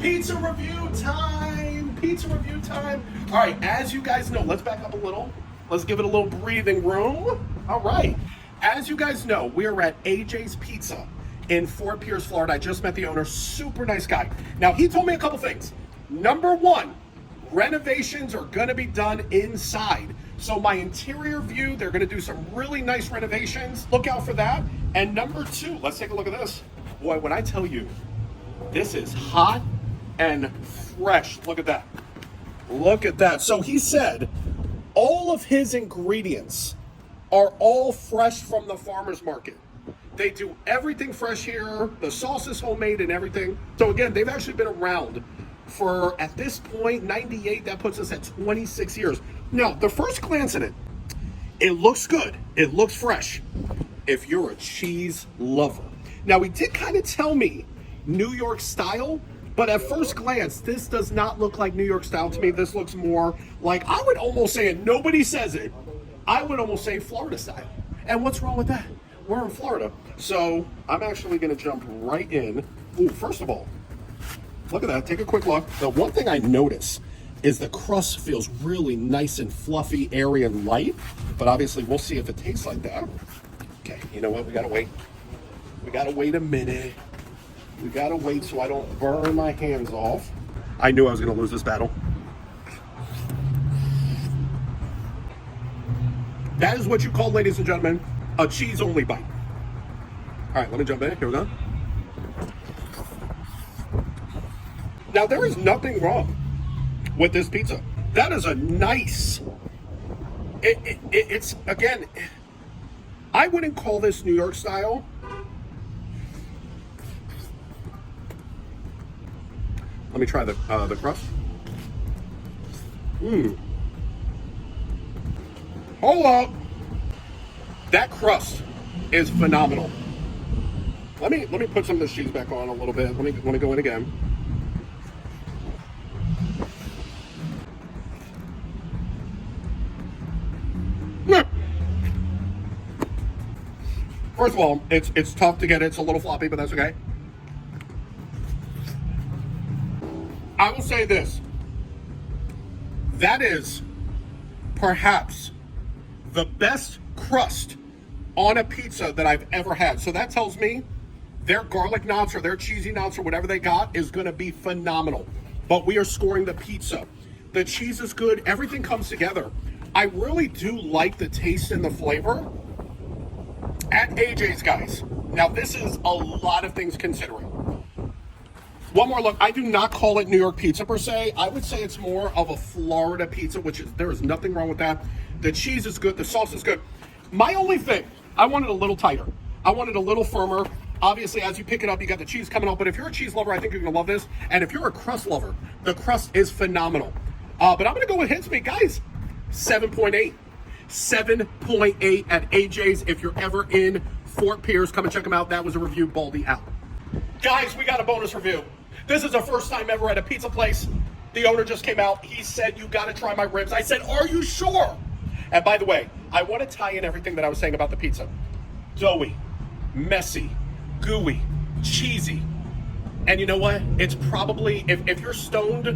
Pizza review time! Pizza review time! All right, as you guys know, let's back up a little. Let's give it a little breathing room. All right. As you guys know, we are at AJ's Pizza in Fort Pierce, Florida. I just met the owner, super nice guy. Now, he told me a couple things. Number one, renovations are gonna be done inside. So my interior view, they're gonna do some really nice renovations. Look out for that. And number two, let's take a look at this. Boy, when I tell you, this is hot and fresh. Look at that. Look at that. So he said all of his ingredients are all fresh from the farmer's market. They do everything fresh here. The sauce is homemade and everything. So again, they've actually been around for, at this point, 98. That puts us at 26 years. Now, the first glance at it, it looks good. It looks fresh. If you're a cheese lover. Now, he did kind of tell me New York style, but at first glance, this does not look like New York style to me. This looks more like, I would almost say, and nobody says it, I would almost say Florida style. And what's wrong with that? We're in Florida. So I'm actually gonna jump right in. Ooh, first of all, look at that, take a quick look. The one thing I notice is the crust feels really nice and fluffy, airy and light, but obviously we'll see if it tastes like that. Okay, you know what, we gotta wait. We gotta wait a minute. We gotta wait so I don't burn my hands off. I knew I was gonna lose this battle. That is what you call, ladies and gentlemen, a cheese-only bite. All right, let me jump in. Here we go. Now, there is nothing wrong with this pizza. That is a nice... It's, again, I wouldn't call this New York style. Let me try the crust. Hold up. That crust is phenomenal. Let me put some of this cheese back on a little bit. Let me go in again. First of all, it's tough to get it. It's a little floppy, but that's okay. I will say this. That is perhaps the best crust on a pizza that I've ever had. So that tells me their garlic knots or their cheesy knots or whatever they got is gonna be phenomenal. But we are scoring the pizza. The cheese is good, everything comes together. I really do like the taste and the flavor at AJ's, guys. Now this is a lot of things considering. One more look, I do not call it New York pizza per se. I would say it's more of a Florida pizza, which is, there is nothing wrong with that. The cheese is good, the sauce is good. My only thing, I want it a little tighter. I want it a little firmer. Obviously, as you pick it up, you got the cheese coming out, but if you're a cheese lover, I think you're gonna love this. And if you're a crust lover, the crust is phenomenal. But I'm gonna go with Hint Speed, guys. 7.8. 7.8 at AJ's. If you're ever in Fort Pierce, come and check them out. That was a review, Baldy out. Guys, we got a bonus review. This is our first time ever at a pizza place. The owner just came out. He said, you gotta try my ribs. I said, are you sure? And by the way, I want to tie in everything that I was saying about the pizza. Doughy, messy, gooey, cheesy. And you know what? It's probably, if you're stoned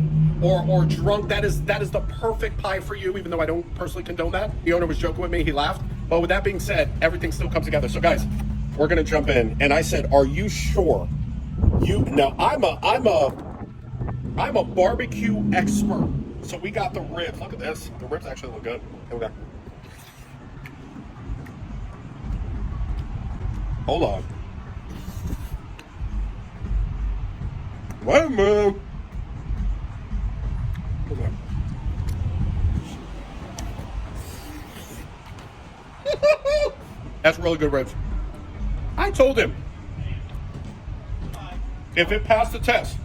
or drunk, that is the perfect pie for you, even though I don't personally condone that. The owner was joking with me, he laughed. But with that being said, everything still comes together. So guys, we're gonna jump in. And I said, are you sure? Now I'm a barbecue expert. So we got the ribs. Look at this. The ribs actually look good. Here we go. Hold on. Wait a minute. Hold on. That's really good ribs. I told him if it passed the test,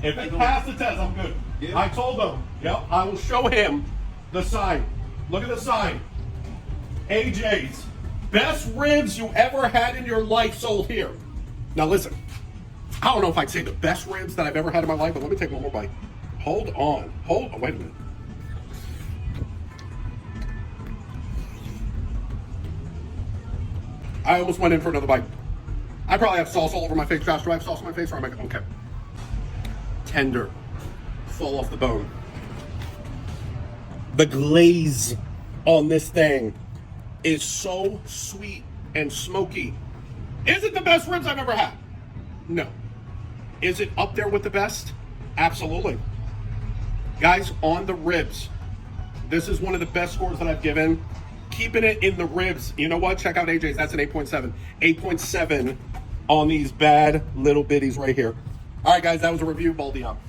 if it passed the test, I'm good. Yeah. I told him, yep, I will show him the sign. Look at the sign. AJ's. Best ribs you ever had in your life sold here. Now listen, I don't know if I'd say the best ribs that I've ever had in my life, but let me take one more bite. Hold on, wait a minute. I almost went in for another bite. I probably have sauce all over my face. Josh, do I have sauce on my face or am I okay? tender. Fall off the bone. The glaze on this thing is so sweet and smoky. Is it the best ribs I've ever had? No. Is it up there with the best? Absolutely. Guys, on the ribs, this is one of the best scores that I've given. Keeping it in the ribs. You know what? Check out AJ's. That's an 8.7. 8.7 on these bad little bitties right here. All right, guys, that was a review. Baldy up.